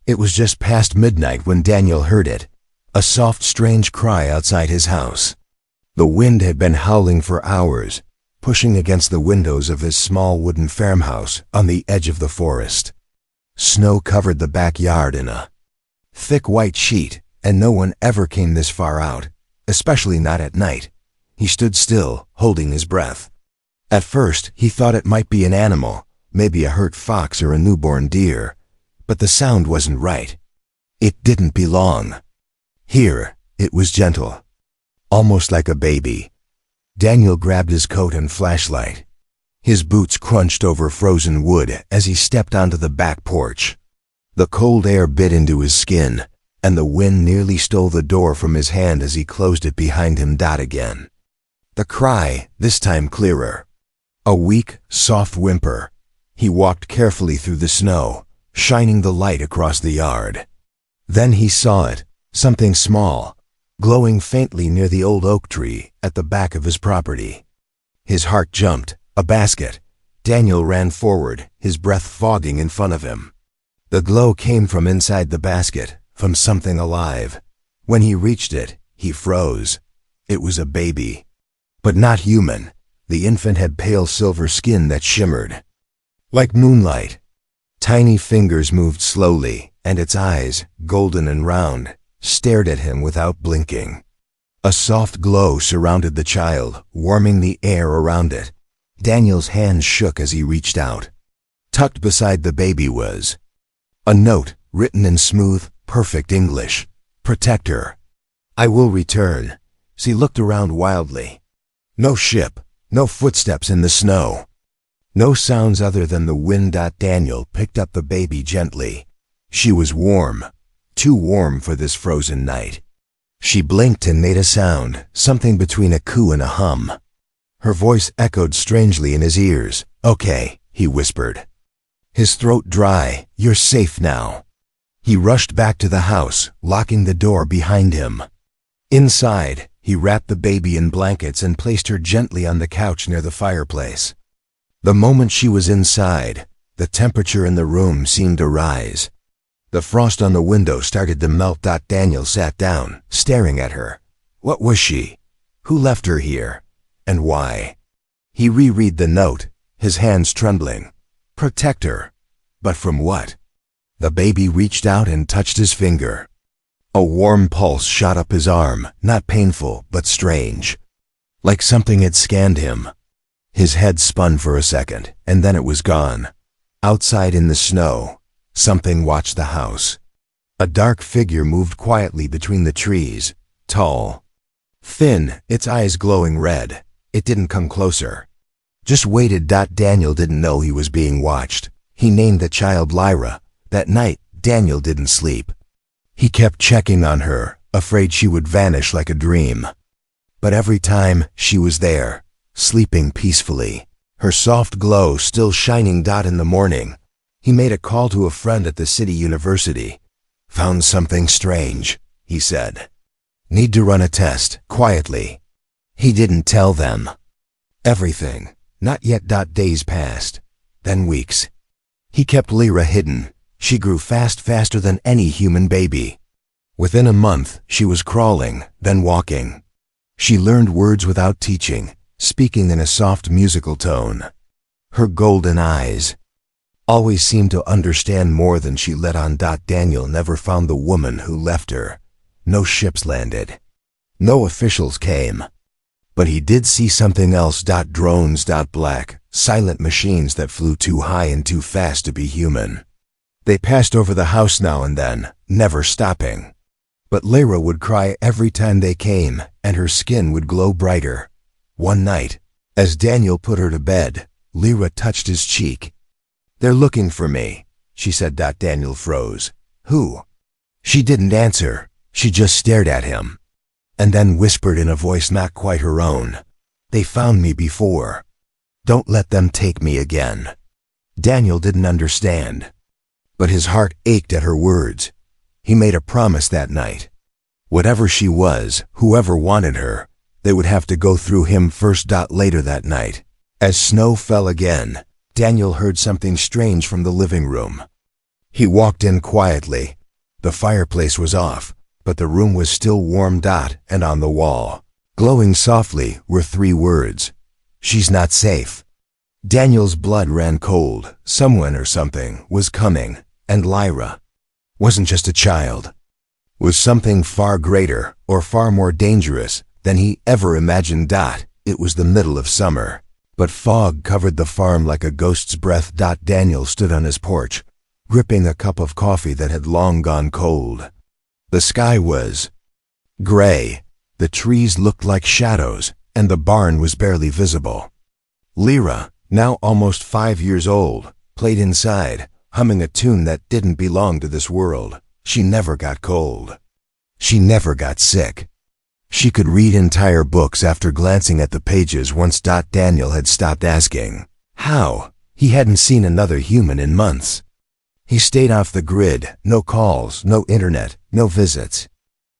It was just past midnight when Daniel heard it, a soft, strange cry outside his house. The wind had been howling for hours, pushing against the windows of his small wooden farmhouse on the edge of the forest. Snow covered the backyard in a thick white sheet, and no one ever came this far out, especially not at night. He stood still, holding his breath. At first, he thought it might be an animal, maybe a hurt fox or a newborn deer, but the sound wasn't right. It didn't belong. Here, it was gentle, almost like a baby. Daniel grabbed his coat and flashlight. His boots crunched over frozen wood as he stepped onto the back porch. The cold air bit into his skin, and the wind nearly stole the door from his hand as he closed it behind him. Again. The cry, this time clearer. A weak, soft whimper. He walked carefully through the snow, shining the light across the yard. Then he saw it, something small, glowing faintly near the old oak tree at the back of his property. His heart jumped. A basket. Daniel ran forward, his breath fogging in front of him. The glow came from inside the basket, from something alive. When he reached it, he froze. It was a baby. But not human. The infant had pale silver skin that shimmered like moonlight. Tiny fingers moved slowly, and its eyes, golden and round, stared at him without blinking. A soft glow surrounded the child, warming the air around it. Daniel's hands shook as he reached out. Tucked beside the baby was a note, written in smooth, perfect English. Protect her. I will return. She looked around wildly. No ship, no footsteps in the snow. No sounds other than the wind. Daniel picked up the baby gently. She was warm, too warm for this frozen night. She blinked and made a sound, something between a coo and a hum. Her voice echoed strangely in his ears. Okay, he whispered. His throat dry. You're safe now. He rushed back to the house, locking the door behind him. Inside, he wrapped the baby in blankets and placed her gently on the couch near the fireplace. The moment she was inside, the temperature in the room seemed to rise. The frost on the window started to melt. Daniel sat down, staring at her. What was she? Who left her here? And why? He reread the note, his hands trembling. Protect her. But from what? The baby reached out and touched his finger. A warm pulse shot up his arm, not painful, but strange. Like something had scanned him. His head spun for a second, and then it was gone. Outside in the snow, something watched the house. A dark figure moved quietly between the trees, tall, thin, its eyes glowing red. It didn't come closer. Just waited. Daniel didn't know he was being watched. He named the child Lyra. That night, Daniel didn't sleep. He kept checking on her, afraid she would vanish like a dream. But every time, she was there, sleeping peacefully, her soft glow still shining. In the morning, he made a call to a friend at the city university. Found something strange, he said. Need to run a test, quietly. He didn't tell them everything. Not yet. Days passed, then weeks. He kept Lyra hidden. She grew faster than any human baby. Within a month, she was crawling, then walking. She learned words without teaching, speaking in a soft musical tone. Her golden eyes always seemed to understand more than she let on. Daniel never found the woman who left her. No ships landed. No officials came. But he did see something else. Drones. Black, silent machines that flew too high and too fast to be human. They passed over the house now and then, never stopping. But Lyra would cry every time they came, and her skin would glow brighter. One night, as Daniel put her to bed, Lyra touched his cheek. They're looking for me, she said. Daniel froze. Who? She didn't answer. She just stared at him. And then whispered in a voice not quite her own. They found me before. Don't let them take me again. Daniel didn't understand. But his heart ached at her words. He made a promise that night. Whatever she was, whoever wanted her, they would have to go through him first. Later that night, as snow fell again, Daniel heard something strange from the living room. He walked in quietly, The fireplace was off, but the room was still warm. And on the wall, glowing softly, were 3 words. She's not safe. Daniel's blood ran cold. Someone or something was coming, and Lyra wasn't just a child. Was something far greater or far more dangerous than he ever imagined. It was the middle of summer, but fog covered the farm like a ghost's breath. Daniel stood on his porch, gripping a cup of coffee that had long gone cold. The sky was gray, the trees looked like shadows, and the barn was barely visible. Lyra, now almost 5 years old, played inside, humming a tune that didn't belong to this world. She never got cold. She never got sick. She could read entire books after glancing at the pages once. Daniel had stopped asking how. He hadn't seen another human in months. He stayed off the grid, no calls, no internet, no visits.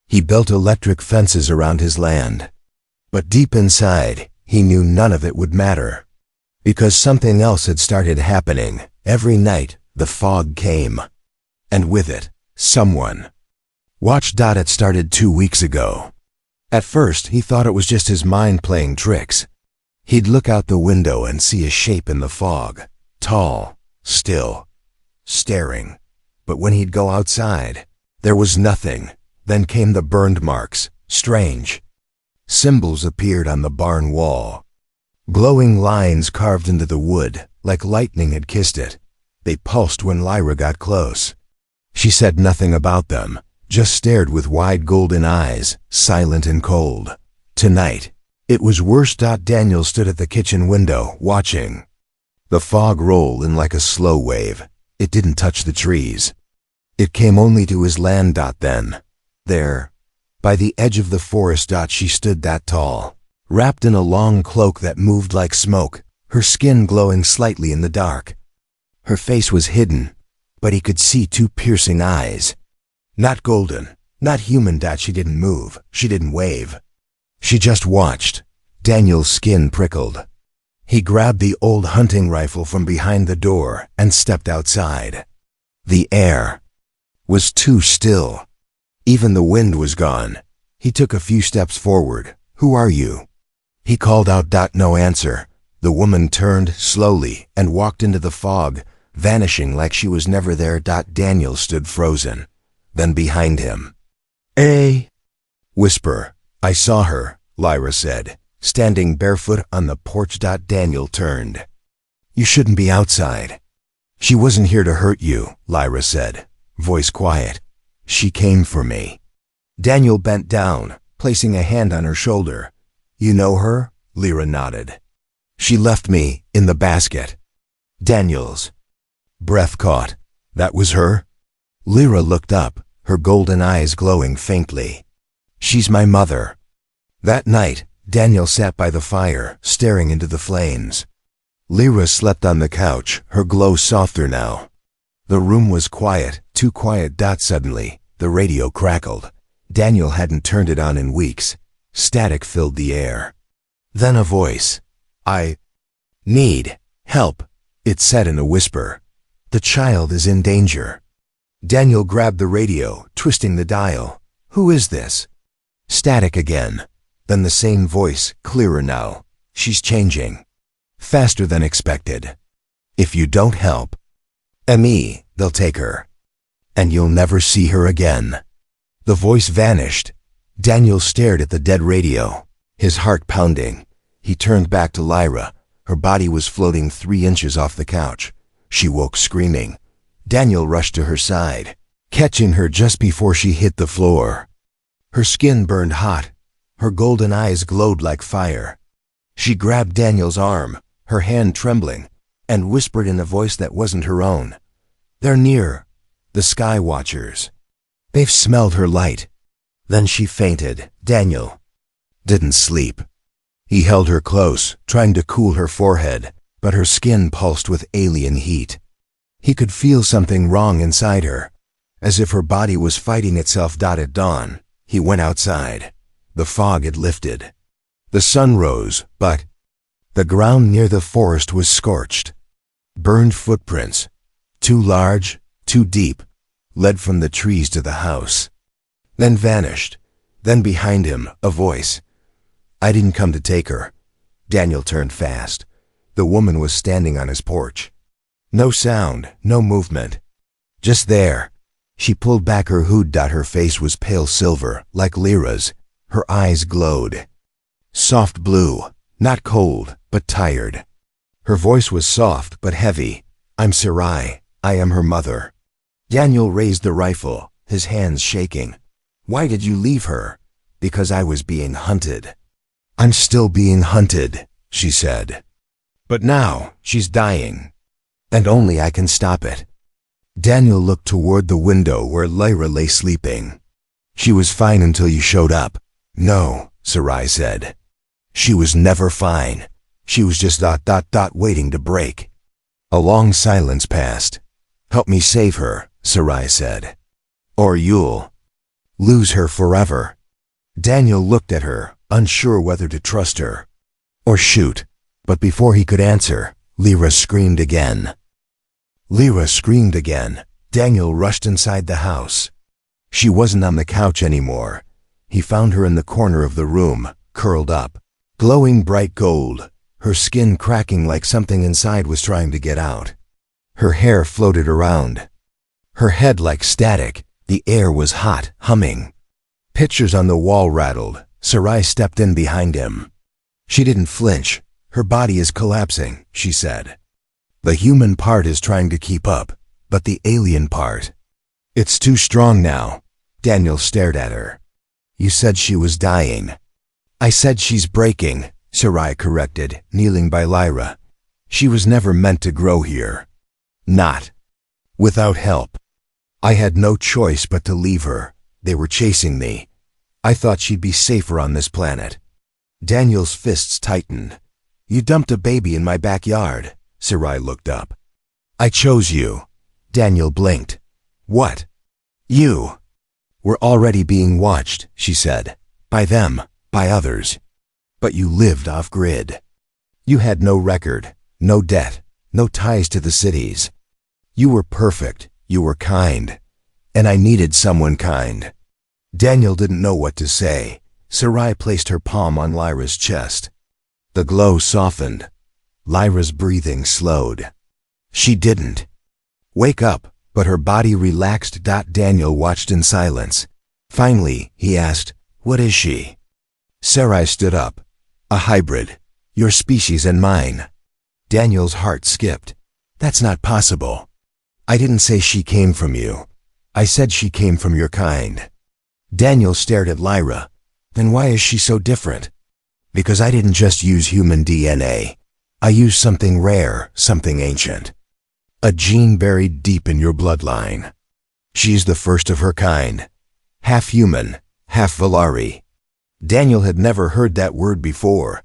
He built electric fences around his land. But deep inside, he knew none of it would matter. Because something else had started happening. Every night, the fog came. And with it, someone. Watch. It started 2 weeks ago. At first, he thought it was just his mind playing tricks. He'd look out the window and see a shape in the fog, tall, still, staring. But when he'd go outside, there was nothing. Then came the burned marks, strange. Symbols appeared on the barn wall. Glowing lines carved into the wood, like lightning had kissed it. They pulsed when Lyra got close. She said nothing about them, just stared with wide golden eyes, silent and cold. Tonight, it was worse. Daniel stood at the kitchen window, watching the fog roll in like a slow wave. It didn't touch the trees. It came only to his land. Then, there, by the edge of the forest, she stood that tall, wrapped in a long cloak that moved like smoke, her skin glowing slightly in the dark. Her face was hidden, but he could see 2 piercing eyes. Not golden, not human. She didn't move, she didn't wave. She just watched. Daniel's skin prickled. He grabbed the old hunting rifle from behind the door and stepped outside. The air was too still. Even the wind was gone. He took a few steps forward. "Who are you?" He called out. No answer. The woman turned slowly and walked into the fog, vanishing like she was never there. Daniel stood frozen. Then behind him, "A whisper." "I saw her," Lyra said, standing barefoot on the porch. Daniel turned. "You shouldn't be outside." "She wasn't here to hurt you," Lyra said, voice quiet. "She came for me." Daniel bent down, placing a hand on her shoulder. "You know her?" Lyra nodded. "She left me in the basket." Daniel's breath caught. That was her? Lyra looked up, her golden eyes glowing faintly. "She's my mother." That night, Daniel sat by the fire, staring into the flames. Lyra slept on the couch, her glow softer now. The room was quiet, too quiet. Suddenly, the radio crackled. Daniel hadn't turned it on in weeks. Static filled the air. Then a voice. "I need help," it said in a whisper. "The child is in danger." Daniel grabbed the radio, twisting the dial. "Who is this?" Static again. Then the same voice, clearer now. "She's changing. Faster than expected. If you don't help, they'll take her. And you'll never see her again." The voice vanished. Daniel stared at the dead radio, his heart pounding. He turned back to Lyra. Her body was floating 3 inches off the couch. She woke screaming. Daniel rushed to her side, catching her just before she hit the floor. Her skin burned hot. Her golden eyes glowed like fire. She grabbed Daniel's arm, her hand trembling, and whispered in a voice that wasn't her own. "They're near. The Sky Watchers. They've smelled her light." Then she fainted. Daniel didn't sleep. He held her close, trying to cool her forehead, but her skin pulsed with alien heat. He could feel something wrong inside her, as if her body was fighting itself. At dawn, he went outside. The fog had lifted. The sun rose, but the ground near the forest was scorched. Burned footprints, too large, too deep. led from the trees to the house, then vanished. Then behind him, a voice. "I didn't come to take her." Daniel turned fast. The woman was standing on his porch. No sound, no movement. Just there. She pulled back her hood. Her face was pale silver, like Lyra's. Her eyes glowed. Soft blue, not cold, but tired. Her voice was soft but heavy. "I'm Sarai. I am her mother." Daniel raised the rifle, his hands shaking. "Why did you leave her?" "Because I was being hunted." "I'm still being hunted," she said. "But now she's dying. And only I can stop it." Daniel looked toward the window where Lyra lay sleeping. "She was fine until you showed up." "No," Sarai said. "She was never fine. She was just ... waiting to break." A long silence passed. "Help me save her," Sarai said. "Or you'll lose her forever." Daniel looked at her, unsure whether to trust her or shoot. But before he could answer, Lyra screamed again. Lyra screamed again. Daniel rushed inside the house. She wasn't on the couch anymore. He found her in the corner of the room, curled up, glowing bright gold, her skin cracking like something inside was trying to get out. Her hair floated around. Her head like static. The air was hot, humming. Pictures on the wall rattled. Sarai stepped in behind him. She didn't flinch. "Her body is collapsing," she said. "The human part is trying to keep up, but the alien part, it's too strong now." Daniel stared at her. "You said she was dying." "I said she's breaking," Sarai corrected, kneeling by Lyra. "She was never meant to grow here. Not without help. I had no choice but to leave her. They were chasing me. I thought she'd be safer on this planet." Daniel's fists tightened. "You dumped a baby in my backyard." Sarai looked up. "I chose you." Daniel blinked. "What?" "You." "We're already being watched," she said. "By them, by others. But you lived off-grid. You had no record, no debt, no ties to the cities. You were perfect, you were kind. And I needed someone kind." Daniel didn't know what to say. Sarai placed her palm on Lyra's chest. The glow softened. Lyra's breathing slowed. She didn't wake up, but her body relaxed. Daniel watched in silence. Finally, he asked, "What is she?" Sarai stood up. "A hybrid. Your species and mine." Daniel's heart skipped. "That's not possible." "I didn't say she came from you. I said she came from your kind." Daniel stared at Lyra. "Then why is she so different?" "Because I didn't just use human DNA. I used something rare, something ancient. A gene buried deep in your bloodline. She's the first of her kind. Half human, half Valari." Daniel had never heard that word before.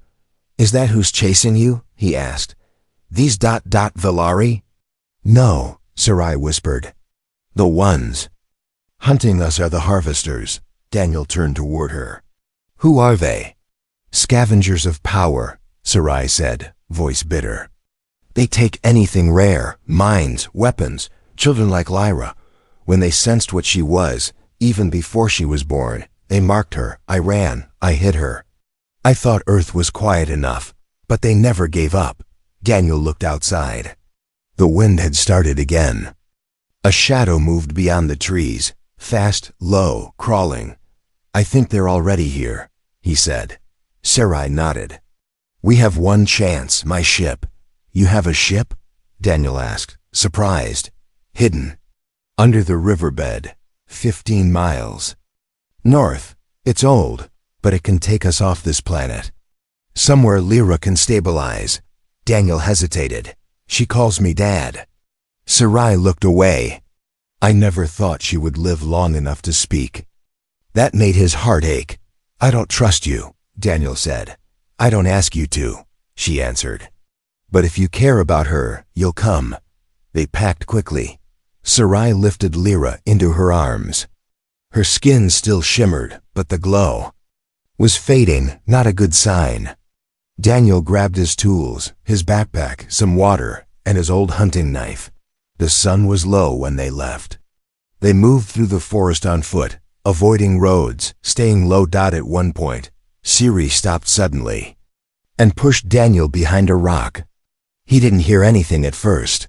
"Is that who's chasing you?" he asked. "These ... Valari?" "No," Sarai whispered. "The ones hunting us are the harvesters." Daniel turned toward her. "Who are they?" "Scavengers of power," Sarai said, voice bitter. "They take anything rare, mines, weapons, children like Lyra. When they sensed what she was, even before she was born, they marked her. I ran, I hid her. I thought Earth was quiet enough, but they never gave up." Daniel looked outside. The wind had started again. A shadow moved beyond the trees, fast, low, crawling. "I think they're already here," he said. Sarai nodded. "We have one chance, my ship." "You have a ship?" Daniel asked, surprised. "Hidden. Under the riverbed. 15 miles. North. It's old, but it can take us off this planet. Somewhere Lyra can stabilize." Daniel hesitated. "She calls me Dad." Sarai looked away. "I never thought she would live long enough to speak." That made his heart ache. "I don't trust you," Daniel said. "I don't ask you to," she answered. "But if you care about her, you'll come." They packed quickly. Sarai lifted Lyra into her arms. Her skin still shimmered, but the glow was fading, not a good sign. Daniel grabbed his tools, his backpack, some water, and his old hunting knife. The sun was low when they left. They moved through the forest on foot, avoiding roads, staying low. At one point, Siri stopped suddenly and pushed Daniel behind a rock. He didn't hear anything at first.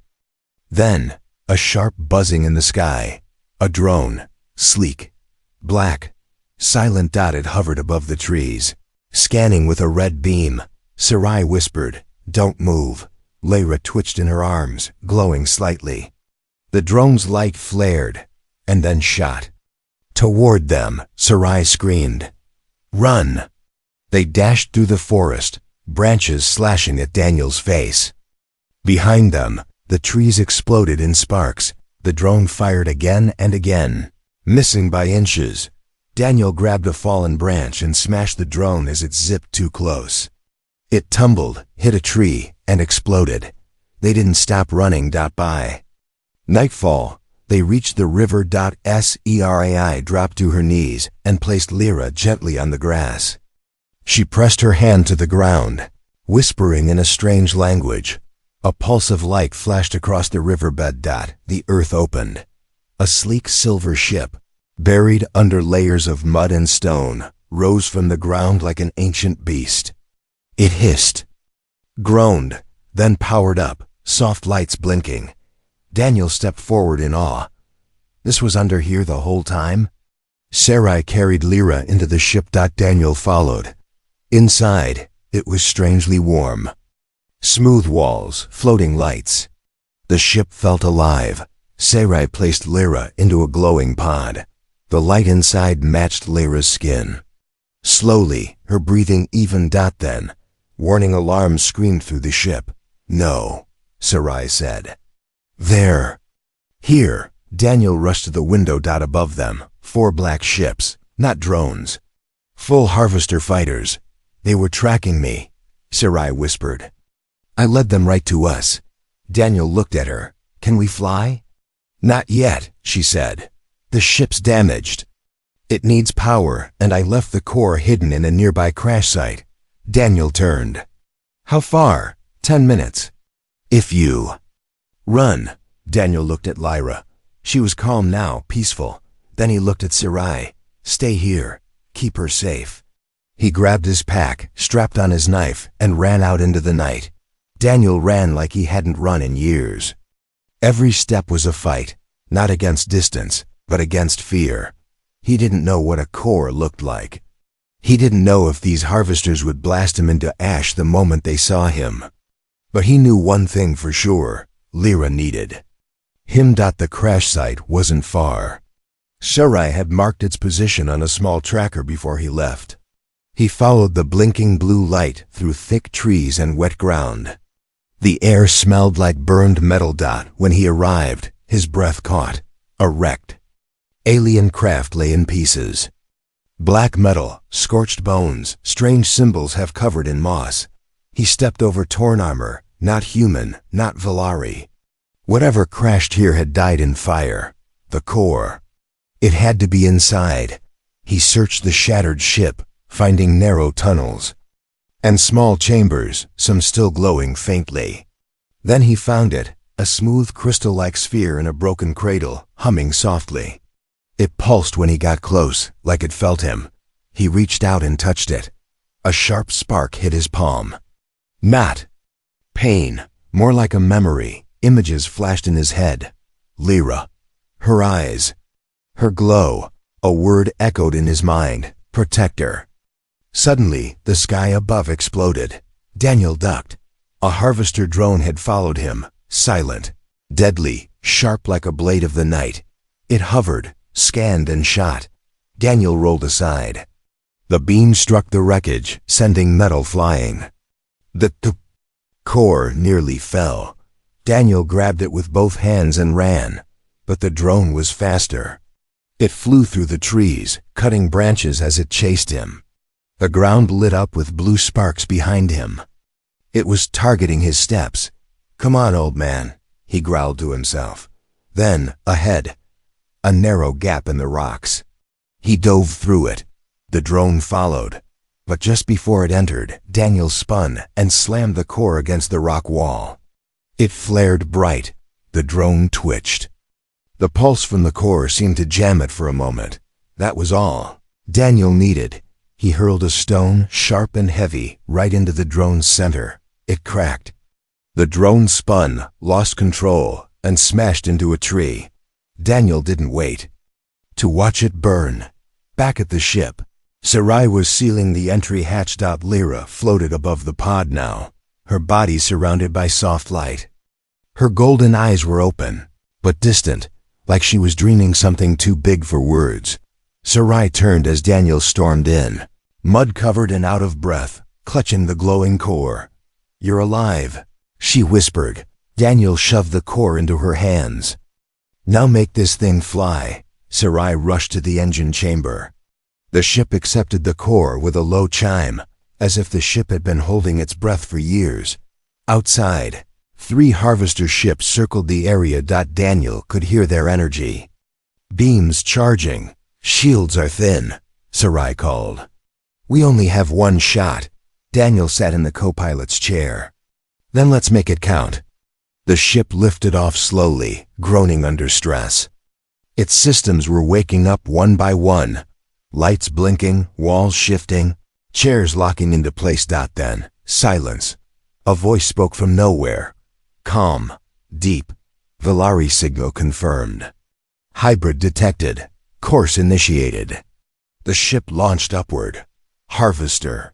Then, a sharp buzzing in the sky. A drone, sleek, black, silent. It hovered above the trees, scanning with a red beam. Sarai whispered, "Don't move." Lyra twitched in her arms, glowing slightly. The drone's light flared, and then shot. Toward them, Sarai screamed, "Run!" They dashed through the forest, branches slashing at Daniel's face. Behind them, the trees exploded in sparks. The drone fired again and again, missing by inches. Daniel grabbed a fallen branch and smashed the drone as it zipped too close. It tumbled, hit a tree, and exploded. They didn't stop running. By nightfall, they reached the river. Serai dropped to her knees and placed Lyra gently on the grass. She pressed her hand to the ground, whispering in a strange language. A pulse of light flashed across the riverbed. The earth opened. A sleek silver ship, buried under layers of mud and stone, rose from the ground like an ancient beast. It hissed, groaned, then powered up, soft lights blinking. Daniel stepped forward in awe. This was under here the whole time? Sarai carried Lyra into the ship. Daniel followed. Inside, it was strangely warm. Smooth walls, floating lights. The ship felt alive. Sarai placed Lyra into a glowing pod. The light inside matched Lyra's skin. Slowly, her breathing evened. Then, warning alarms screamed through the ship. "No," Sarai said. "There." "Here." Daniel rushed to the window. Above them, 4 black ships, not drones. Full harvester fighters. "They were tracking me," Sarai whispered. "I led them right to us." Daniel looked at her. "Can we fly?" "Not yet," she said. "The ship's damaged. It needs power, and I left the core hidden in a nearby crash site." Daniel turned. "How far?" 10 minutes. "If you run." Daniel looked at Lyra. She was calm now, peaceful. Then he looked at Sarai. "Stay here. Keep her safe." He grabbed his pack, strapped on his knife, and ran out into the night. Daniel ran like he hadn't run in years. Every step was a fight, not against distance, but against fear. He didn't know what a core looked like. He didn't know if these harvesters would blast him into ash the moment they saw him. But he knew one thing for sure: Lyra needed him. The crash site wasn't far. Sarai had marked its position on a small tracker before he left. He followed the blinking blue light through thick trees and wet ground. The air smelled like burned metal. When he arrived, his breath caught. A wrecked alien craft lay in pieces. Black metal, scorched bones, strange symbols half covered in moss. He stepped over torn armor, not human, not Valari. Whatever crashed here had died in fire. The core. It had to be inside. He searched the shattered ship, finding narrow tunnels and small chambers, some still glowing faintly. Then he found it, a smooth crystal-like sphere in a broken cradle, humming softly. It pulsed when he got close, like it felt him. He reached out and touched it. A sharp spark hit his palm. Not pain, more like a memory. Images flashed in his head. Lyra. Her eyes. Her glow. A word echoed in his mind. Protector. Suddenly, the sky above exploded. Daniel ducked. A harvester drone had followed him, silent, deadly, sharp like a blade of the night. It hovered, scanned and shot. Daniel rolled aside. The beam struck the wreckage, sending metal flying. The core nearly fell. Daniel grabbed it with both hands and ran, but the drone was faster. It flew through the trees, cutting branches as it chased him. The ground lit up with blue sparks behind him. It was targeting his steps. "Come on, old man," he growled to himself. Then, ahead, a narrow gap in the rocks. He dove through it. The drone followed. But just before it entered, Daniel spun and slammed the core against the rock wall. It flared bright. The drone twitched. The pulse from the core seemed to jam it for a moment. That was all Daniel needed. He hurled a stone, sharp and heavy, right into the drone's center. It cracked. The drone spun, lost control, and smashed into a tree. Daniel didn't wait to watch it burn. Back at the ship, Sarai was sealing the entry hatch. Lyra floated above the pod now, her body surrounded by soft light. Her golden eyes were open, but distant, like she was dreaming something too big for words. Sarai turned as Daniel stormed in, mud-covered and out of breath, clutching the glowing core. "You're alive," she whispered. Daniel shoved the core into her hands. "Now make this thing fly." Sarai rushed to the engine chamber. The ship accepted the core with a low chime, as if the ship had been holding its breath for years. Outside, 3 harvester ships circled the area. Daniel could hear their energy. "Beams charging. Shields are thin," Sarai called. "We only have one shot." Daniel sat in the co-pilot's chair. "Then let's make it count." The ship lifted off slowly, groaning under stress. Its systems were waking up one by one. Lights blinking, walls shifting, chairs locking into place. Then, silence. A voice spoke from nowhere. Calm, deep. "Valari signal confirmed. Hybrid detected. Course initiated." The ship launched upward. Harvester.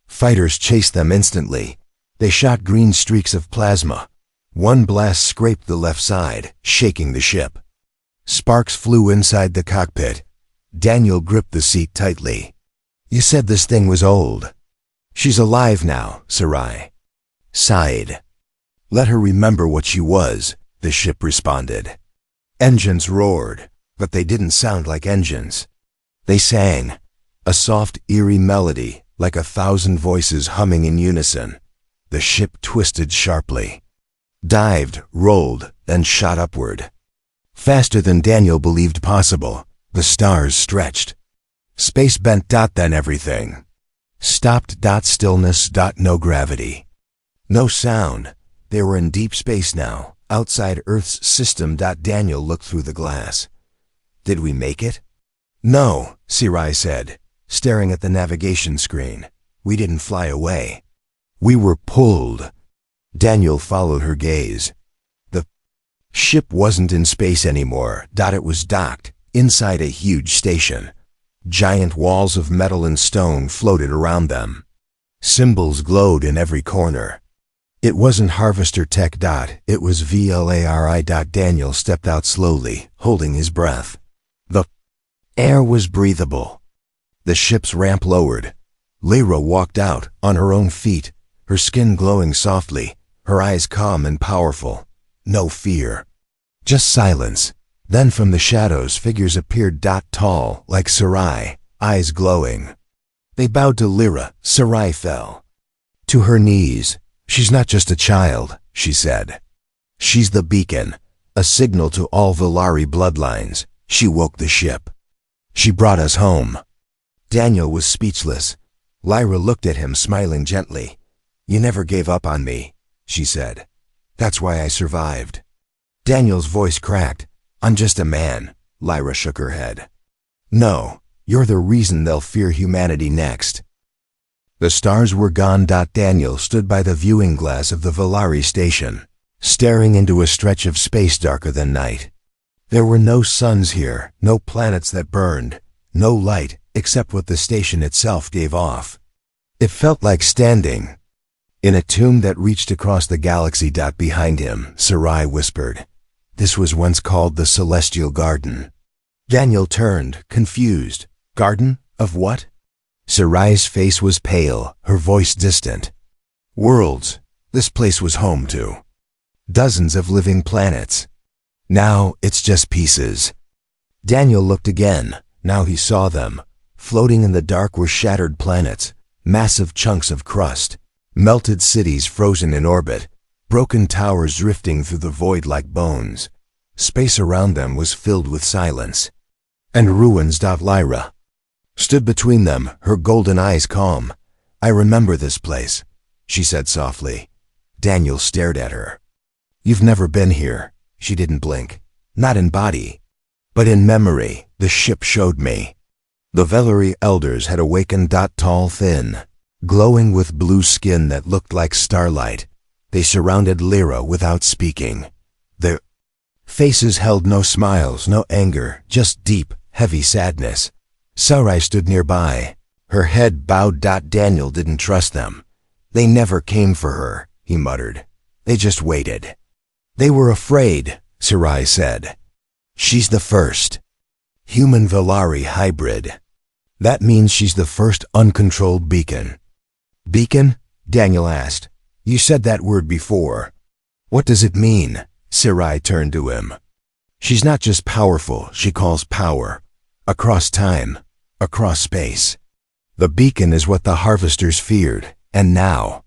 Fighters chased them instantly. They shot green streaks of plasma. One blast scraped the left side, shaking the ship. Sparks flew inside the cockpit. Daniel gripped the seat tightly. "You said this thing was old." "She's alive now," Sarai sighed. "Let her remember what she was," the ship responded. Engines roared, but they didn't sound like engines. They sang, a soft, eerie melody, like 1,000 voices humming in unison. The ship twisted sharply, dived, rolled, and shot upward. Faster than Daniel believed possible. The stars stretched. Space bent. Then everything stopped. Stillness. No gravity. No sound. They were in deep space now, outside Earth's system. Daniel looked through the glass. "Did we make it?" "No," Sarai said, staring at the navigation screen. "We didn't fly away. We were pulled." Daniel followed her gaze. The ship wasn't in space anymore. It was docked, inside a huge station. Giant walls of metal and stone floated around them. Symbols glowed in every corner. It wasn't harvester tech. It was VLARI. Daniel stepped out slowly, holding his breath. The air was breathable. The ship's ramp lowered. Lyra walked out, on her own feet, her skin glowing softly, her eyes calm and powerful. No fear. Just silence. Then from the shadows figures appeared. Tall, like Sarai, eyes glowing. They bowed to Lyra. Sarai fell to her knees. "She's not just a child," she said. "She's the beacon, a signal to all Valari bloodlines. She woke the ship. She brought us home." Daniel was speechless. Lyra looked at him, smiling gently. "You never gave up on me," she said. "That's why I survived." Daniel's voice cracked. "I'm just a man." Lyra shook her head. "No, you're the reason they'll fear humanity next." The stars were gone. Daniel stood by the viewing glass of the Valari station, staring into a stretch of space darker than night. There were no suns here, no planets that burned, no light except what the station itself gave off. It felt like standing in a tomb that reached across the galaxy. Behind him, Sarai whispered, "This was once called the Celestial Garden." Daniel turned, confused. "Garden? Of what?" Sarai's face was pale, her voice distant. "Worlds. This place was home to dozens of living planets. Now it's just pieces." Daniel looked again. Now he saw them. Floating in the dark were shattered planets, massive chunks of crust, melted cities frozen in orbit, broken towers drifting through the void like bones. Space around them was filled with silence and ruins. Lyra stood between them, her golden eyes calm. "I remember this place," she said softly. Daniel stared at her. "You've never been here." She didn't blink. Not in body, but in memory, the ship showed me. The Velari elders had awakened. Tall, thin, glowing with blue skin that looked like starlight. They surrounded Lyra without speaking. Their faces held no smiles, no anger, just deep, heavy sadness. Sarai stood nearby, her head bowed. Daniel didn't trust them. They never came for her, he muttered. They just waited. They were afraid, Sarai said. She's the first human Velari hybrid. That means she's the first uncontrolled beacon. Beacon? Daniel asked. You said that word before. What does it mean? Sarai turned to him. She's not just powerful, she calls power. Across time, across space. The beacon is what the harvesters feared, and now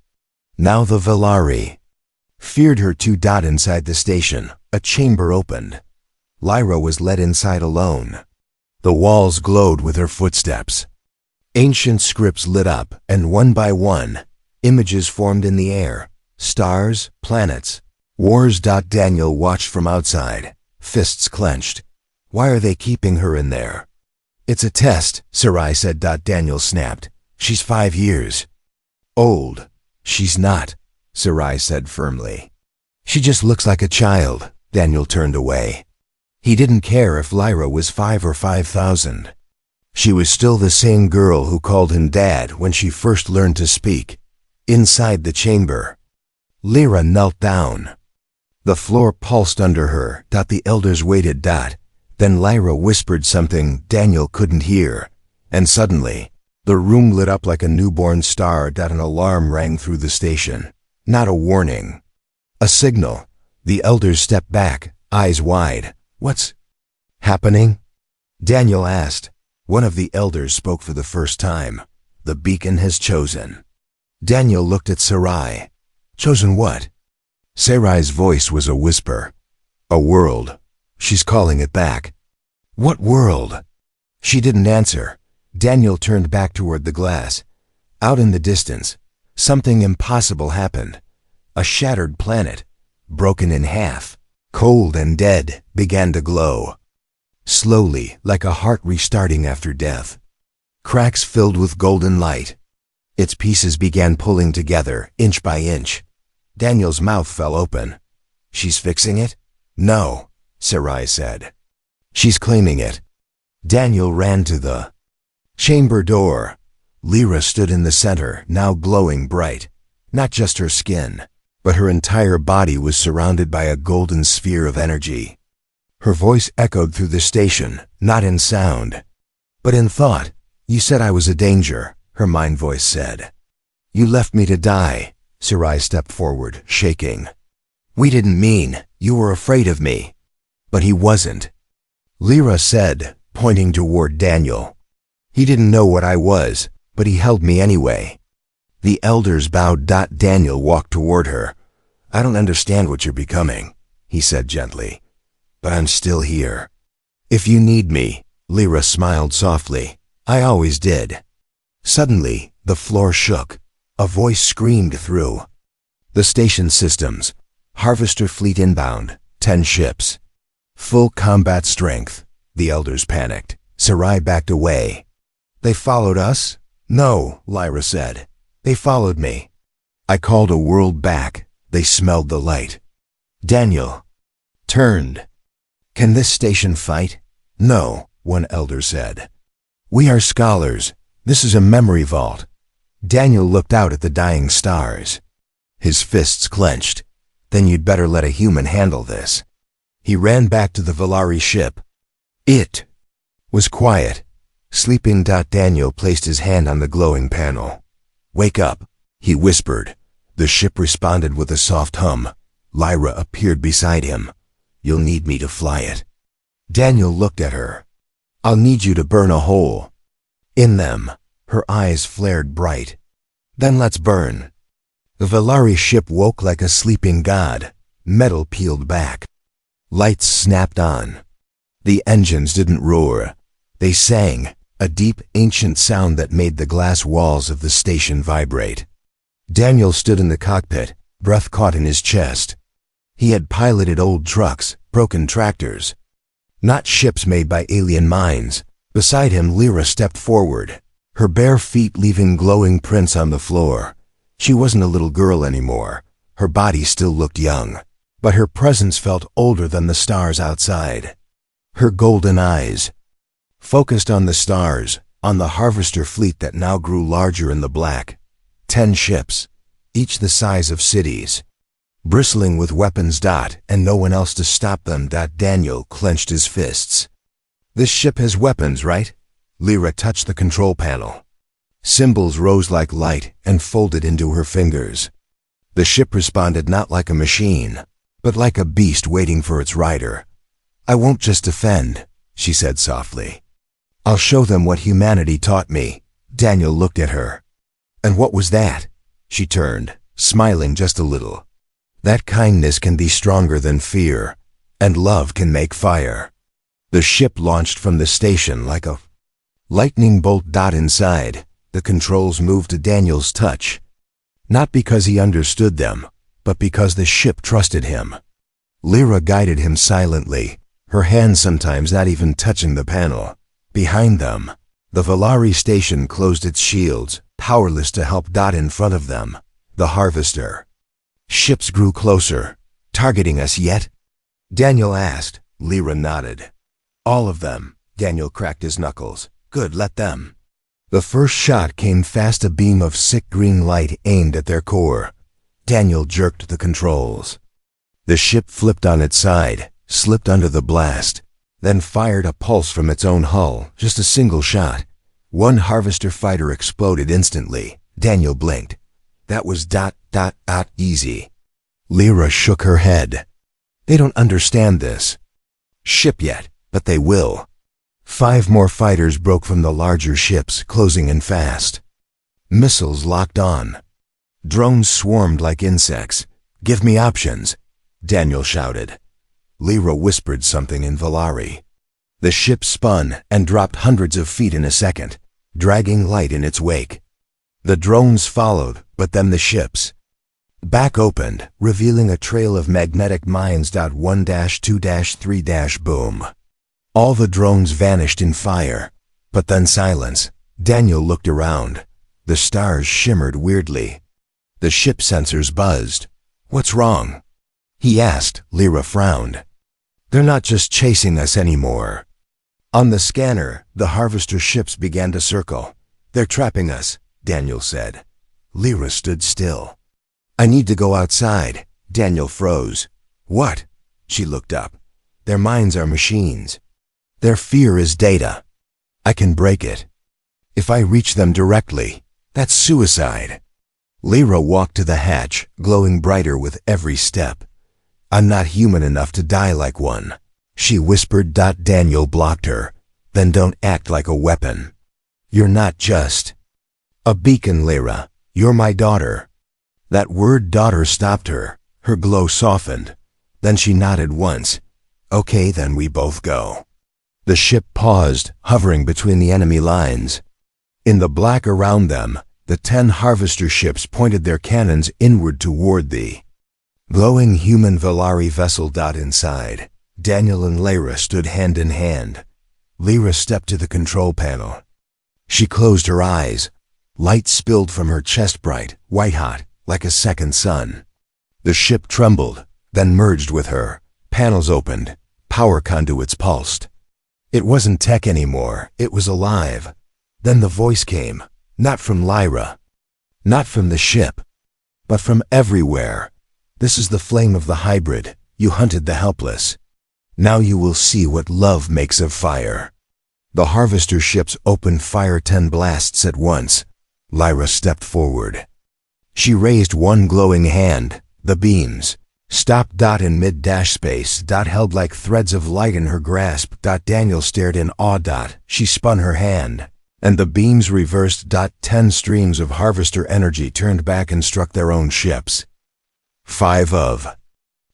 the Velari feared her too. Inside the station, a chamber opened. Lyra was led inside alone. The walls glowed with her footsteps. Ancient scripts lit up, and one by one, images formed in the air. Stars, planets, wars. Daniel watched from outside, fists clenched. Why are they keeping her in there? It's a test, Sarai said. Daniel snapped. She's 5 years old. She's not, Sarai said firmly. She just looks like a child. Daniel turned away. He didn't care if Lyra was 5 or 5,000. She was still the same girl who called him Dad when she first learned to speak. Inside the chamber, Lyra knelt down. The floor pulsed under her. The elders waited. Then Lyra whispered something Daniel couldn't hear, and suddenly, the room lit up like a newborn star. An alarm rang through the station. Not a warning. A signal. The elders stepped back, eyes wide. What's happening? Daniel asked. One of the elders spoke for the first time. The beacon has chosen. Daniel looked at Sarai. Chosen what? Sarai's voice was a whisper. A world. She's calling it back. What world? She didn't answer. Daniel turned back toward the glass. Out in the distance, something impossible happened. A shattered planet, broken in half, cold and dead, began to glow. Slowly, like a heart restarting after death. Cracks filled with golden light. Its pieces began pulling together, inch by inch. Daniel's mouth fell open. She's fixing it? No, Sarai said. She's claiming it. Daniel ran to the chamber door. Lyra stood in the center, now glowing bright. Not just her skin, but her entire body was surrounded by a golden sphere of energy. Her voice echoed through the station, not in sound, but in thought. You said I was a danger, her mind voice said. You left me to die. Sarai stepped forward, shaking. We didn't mean, you were afraid of me. But he wasn't. Lyra said, pointing toward Daniel. He didn't know what I was, but he held me anyway. The elders bowed. Daniel walked toward her. I don't understand what you're becoming, he said gently. But I'm still here. If you need me, Lyra smiled softly. I always did. Suddenly, the floor shook. A voice screamed through. The station systems. Harvester fleet inbound. 10 ships. Full combat strength. The elders panicked. Sarai backed away. They followed us? No, Lyra said. They followed me. I called a world back. They smelled the light. Daniel turned. Can this station fight? No, one elder said. We are scholars. This is a memory vault. Daniel looked out at the dying stars. His fists clenched. Then you'd better let a human handle this. He ran back to the Velari ship. It was quiet. Sleeping. Daniel placed his hand on the glowing panel. Wake up, he whispered. The ship responded with a soft hum. Lyra appeared beside him. You'll need me to fly it. Daniel looked at her. I'll need you to burn a hole in them. Her eyes flared bright. Then let's burn. The Velari ship woke like a sleeping god. Metal peeled back. Lights snapped on. The engines didn't roar. They sang, a deep, ancient sound that made the glass walls of the station vibrate. Daniel stood in the cockpit, breath caught in his chest. He had piloted old trucks, broken tractors, not ships made by alien minds. Beside him, Lyra stepped forward, her bare feet leaving glowing prints on the floor. She wasn't a little girl anymore. Her body still looked young, but her presence felt older than the stars outside. Her golden eyes focused on the stars, on the harvester fleet that now grew larger in the black. 10 ships, each the size of cities, bristling with weapons. And no one else to stop them. Daniel clenched his fists. This ship has weapons, right? Lyra touched the control panel. Symbols rose like light and folded into her fingers. The ship responded not like a machine, but like a beast waiting for its rider. I won't just defend, she said softly. I'll show them what humanity taught me. Daniel looked at her. And what was that? She turned, smiling just a little. That kindness can be stronger than fear, and love can make fire. The ship launched from the station like a lightning bolt. Inside, the controls moved to Daniel's touch. Not because he understood them, but because the ship trusted him. Lyra guided him silently, her hands sometimes not even touching the panel. Behind them, the Valari station closed its shields, powerless to help. In front of them, the harvester ships grew closer. Targeting us yet? Daniel asked. Lyra nodded. All of them. Daniel cracked his knuckles. Good, let them. The first shot came fast, a beam of sick green light aimed at their core. Daniel jerked the controls. The ship flipped on its side, slipped under the blast, then fired a pulse from its own hull, just a single shot. One harvester fighter exploded instantly. Daniel blinked. That was easy. Lyra shook her head. They don't understand this ship yet, but they will. 5 more fighters broke from the larger ships, closing in fast. Missiles locked on. Drones swarmed like insects. Give me options, Daniel shouted. Lyra whispered something in Valari. The ship spun and dropped hundreds of feet in a second, dragging light in its wake. The drones followed, but then the ship's back opened, revealing a trail of magnetic mines. 1-2-3- boom. All the drones vanished in fire, but then silence. Daniel looked around. The stars shimmered weirdly. The ship sensors buzzed. What's wrong? He asked. Lyra frowned. They're not just chasing us anymore. On the scanner, the harvester ships began to circle. They're trapping us, Daniel said. Lyra stood still. I need to go outside. Daniel froze. What? She looked up. Their minds are machines. Their fear is data. I can break it. If I reach them directly, that's suicide. Lyra walked to the hatch, glowing brighter with every step. I'm not human enough to die like one, she whispered. Daniel blocked her. Then don't act like a weapon. You're not just a beacon, Lyra. You're my daughter. That word daughter stopped her. Her glow softened. Then she nodded once. Okay, then we both go. The ship paused, hovering between the enemy lines. In the black around them, the 10 harvester ships pointed their cannons inward toward the glowing human Valari vessel. Inside, Daniel and Lyra stood hand in hand. Lyra stepped to the control panel. She closed her eyes. Light spilled from her chest, bright, white-hot, like a second sun. The ship trembled, then merged with her. Panels opened. Power conduits pulsed. It wasn't tech anymore. It was alive. Then the voice came, not from Lyra, not from the ship, but from everywhere. This is the flame of the hybrid. You hunted the helpless. Now you will see what love makes of fire. The harvester ships opened fire, 10 blasts at once. Lyra stepped forward. She raised one glowing hand. The beams stopped. In mid-space. Held like threads of light in her grasp. Daniel stared in awe. She spun her hand, and the beams reversed. 10 streams of harvester energy turned back and struck their own ships. 5 of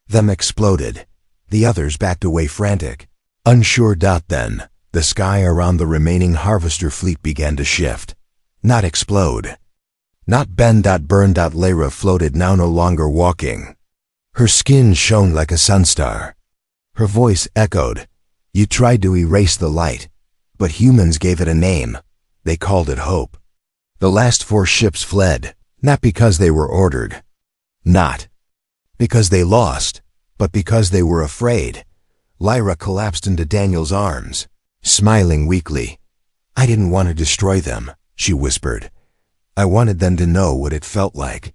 them exploded. The others backed away, frantic, unsure. Then, the sky around the remaining harvester fleet began to shift. Not explode. Not bend. Burn. Lyra floated, now no longer walking. Her skin shone like a sunstar. Her voice echoed. You tried to erase the light, but humans gave it a name. They called it hope. The last 4 ships fled, not because they were ordered. Not because they lost, but because they were afraid. Lyra collapsed into Daniel's arms, smiling weakly. I didn't want to destroy them, she whispered. I wanted them to know what it felt like.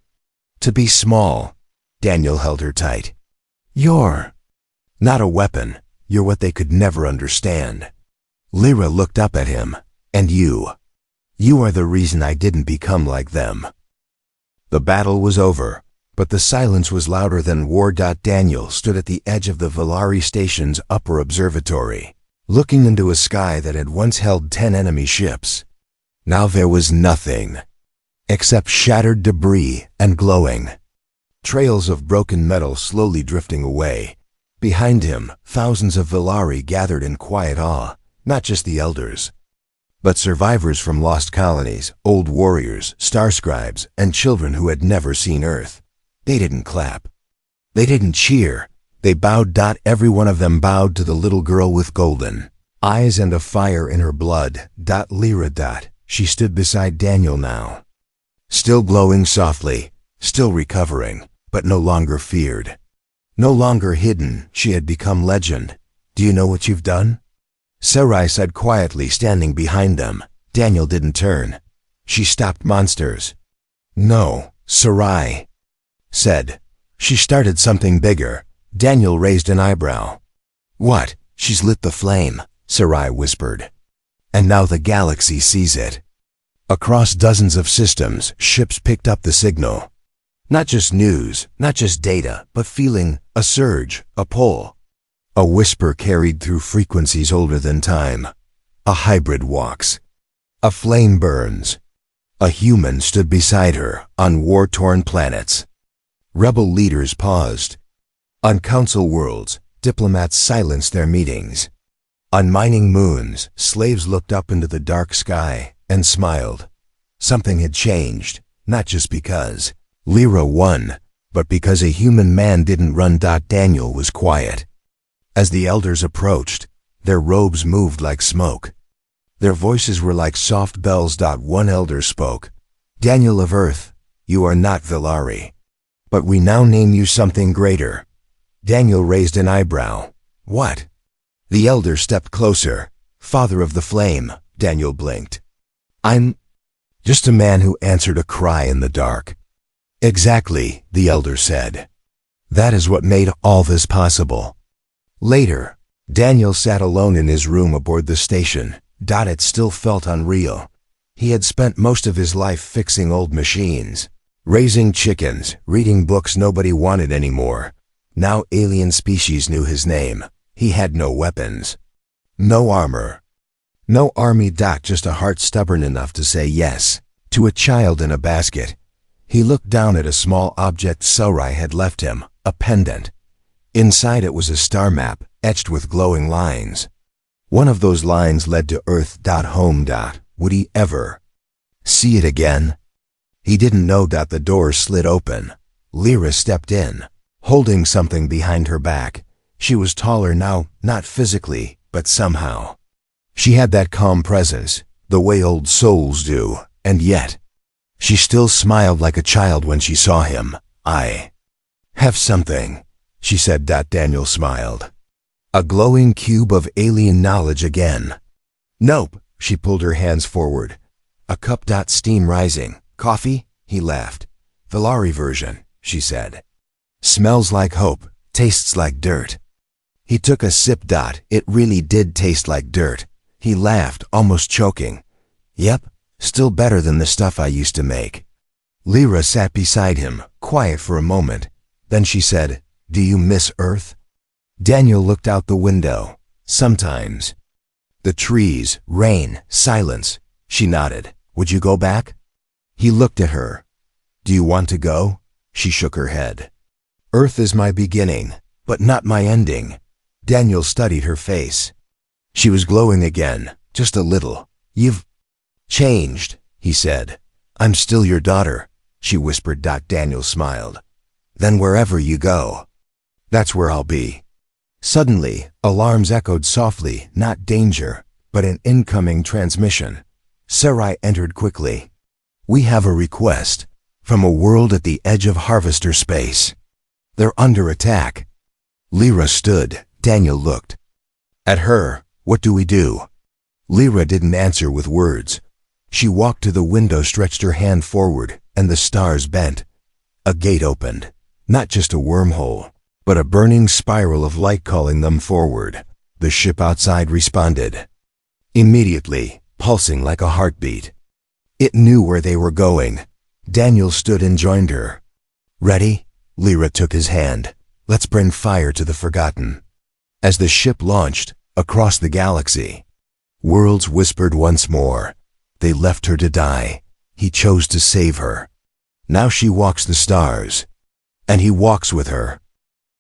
To be small. Daniel held her tight. You're not a weapon. You're what they could never understand. Lyra looked up at him. And you. You are the reason I didn't become like them. The battle was over, but the silence was louder than war. Daniel stood at the edge of the Valari station's upper observatory, looking into a sky that had once held 10 enemy ships. Now there was nothing, except shattered debris and glowing trails of broken metal slowly drifting away. Behind him, thousands of Valari gathered in quiet awe, not just the elders, but survivors from lost colonies, old warriors, star scribes, and children who had never seen Earth. They didn't clap. They didn't cheer. They bowed. Every one of them bowed to the little girl with golden eyes and a fire in her blood. Lyra. She stood beside Daniel now, still glowing softly, still recovering, but no longer feared. No longer hidden, she had become legend. Do you know what you've done? Sarai said quietly, standing behind them. Daniel didn't turn. She stopped monsters. No, Sarai said. She started something bigger. Daniel raised an eyebrow. What? She's lit the flame, Sarai whispered. And now the galaxy sees it. Across dozens of systems, ships picked up the signal. Not just news, not just data, but feeling, a surge, a pull. A whisper carried through frequencies older than time. A hybrid walks. A flame burns. A human stood beside her on war-torn planets. Rebel leaders paused. On council worlds, diplomats silenced their meetings. On mining moons, slaves looked up into the dark sky and smiled. Something had changed, not just because Lyra won, but because a human man didn't run. Daniel was quiet. As the elders approached, their robes moved like smoke. Their voices were like soft bells. One elder spoke. Daniel of Earth, you are not Valari, but we now name you something greater. Daniel raised an eyebrow. What? The elder stepped closer. Father of the Flame, Daniel blinked. I'm just a man who answered a cry in the dark. Exactly, the elder said. That is what made all this possible. Later, Daniel sat alone in his room aboard the station. It still felt unreal. He had spent most of his life fixing old machines, raising chickens, reading books nobody wanted anymore. Now alien species knew his name. He had no weapons, no armor, no army. Just a heart stubborn enough to say yes to a child in a basket. He looked down at a small object Sarai had left him, a pendant. Inside it was a star map, etched with glowing lines. One of those lines led to Earth. Home. Would he ever see it again? He didn't know. The door slid open. Lyra stepped in, holding something behind her back. She was taller now, not physically, but somehow. She had that calm presence, the way old souls do, and yet she still smiled like a child when she saw him. I have something, she said. Daniel smiled. A glowing cube of alien knowledge again. Nope, she pulled her hands forward. A cup. Steam rising. Coffee? He laughed. Valari version, she said. Smells like hope, tastes like dirt. He took a sip. It really did taste like dirt. He laughed, almost choking. Yep, still better than the stuff I used to make. Lyra sat beside him, quiet for a moment. Then she said, Do you miss Earth? Daniel looked out the window. Sometimes. The trees, rain, silence. She nodded. Would you go back? He looked at her. Do you want to go? She shook her head. Earth is my beginning, but not my ending. Daniel studied her face. She was glowing again, just a little. You've changed, he said. I'm still your daughter, she whispered. Daniel smiled. Then wherever you go, that's where I'll be. Suddenly, alarms echoed softly, not danger, but an incoming transmission. Sarai entered quickly. "We have a request from a world at the edge of harvester space. They're under attack." Lyra stood. Daniel looked at her. "What do we do?" Lyra didn't answer with words. She walked to the window, stretched her hand forward, and the stars bent. A gate opened. Not just a wormhole, but a burning spiral of light calling them forward. The ship outside responded immediately, pulsing like a heartbeat. It knew where they were going. Daniel stood and joined her. "Ready?" Lyra took his hand. "Let's bring fire to the forgotten." As the ship launched across the galaxy, worlds whispered once more. They left her to die. He chose to save her. Now she walks the stars, and he walks with her.